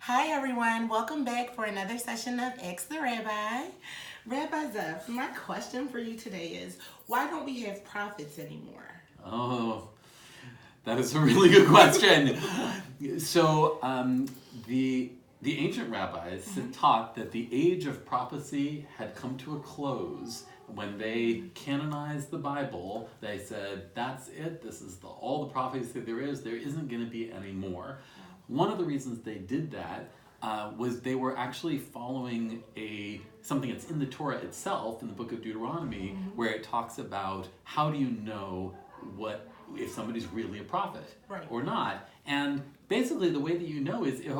Hi everyone, welcome back for another session of Ask the Rabbi. Rabbi Zeph, my question for you today is, why don't we have prophets anymore? Oh, that is a really good question. So, the ancient rabbis had taught that the age of prophecy had come to a close. When they canonized the Bible, they said, that's it, this is all the prophecy there isn't going to be any more. One of the reasons they did that was they were actually following something that's in the Torah itself, in the book of Deuteronomy, where it talks about how do you know if somebody's really a prophet or not. And basically the way that you know is if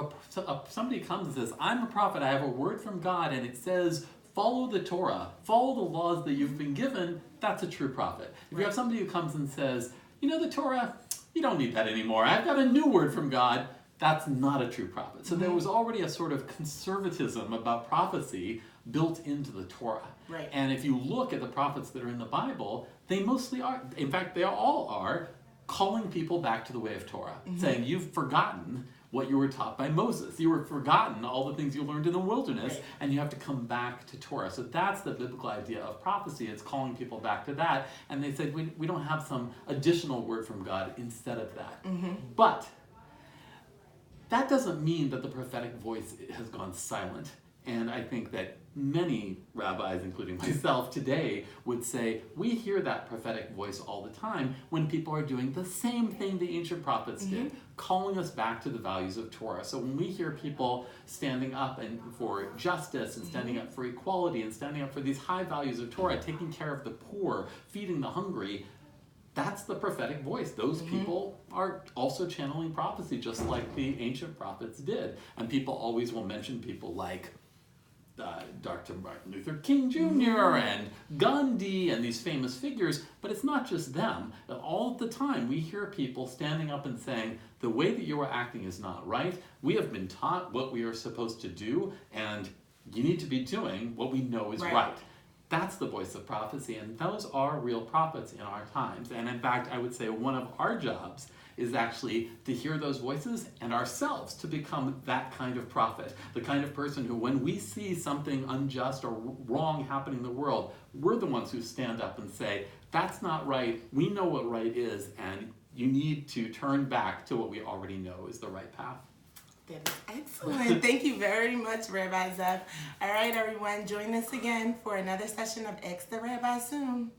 somebody comes and says, I'm a prophet, I have a word from God, and it says, follow the Torah, follow the laws that you've been given, that's a true prophet. If you have somebody who comes and says, the Torah, you don't need that anymore, I've got a new word from God, that's not a true prophet. So there was already a sort of conservatism about prophecy built into the Torah. Right. And if you look at the prophets that are in the Bible, they mostly are, in fact, they all are calling people back to the way of Torah, saying, you've forgotten what you were taught by Moses. You were forgotten all the things you learned in the wilderness, and you have to come back to Torah. So that's the biblical idea of prophecy. It's calling people back to that. And they said, we don't have some additional word from God instead of that. But that doesn't mean that the prophetic voice has gone silent. And I think that many rabbis, including myself today, would say, we hear that prophetic voice all the time when people are doing the same thing the ancient prophets did, calling us back to the values of Torah. So when we hear people standing up for justice and standing up for equality and standing up for these high values of Torah, taking care of the poor, feeding the hungry, that's the prophetic voice. Those people are also channeling prophecy, just like the ancient prophets did. And people always will mention people like Dr. Martin Luther King Jr. and Gandhi and these famous figures, but it's not just them. All the time we hear people standing up and saying, the way that you are acting is not right. We have been taught what we are supposed to do, and you need to be doing what we know is right. That's the voice of prophecy, and those are real prophets in our times. And in fact, I would say one of our jobs is actually to hear those voices and ourselves to become that kind of prophet, the kind of person who, when we see something unjust or wrong happening in the world, we're the ones who stand up and say, that's not right, we know what right is, and you need to turn back to what we already know is the right path. That is excellent. Thank you very much, Rabbi Zeph. All right, everyone, join us again for another session of Ask the Rabbi soon.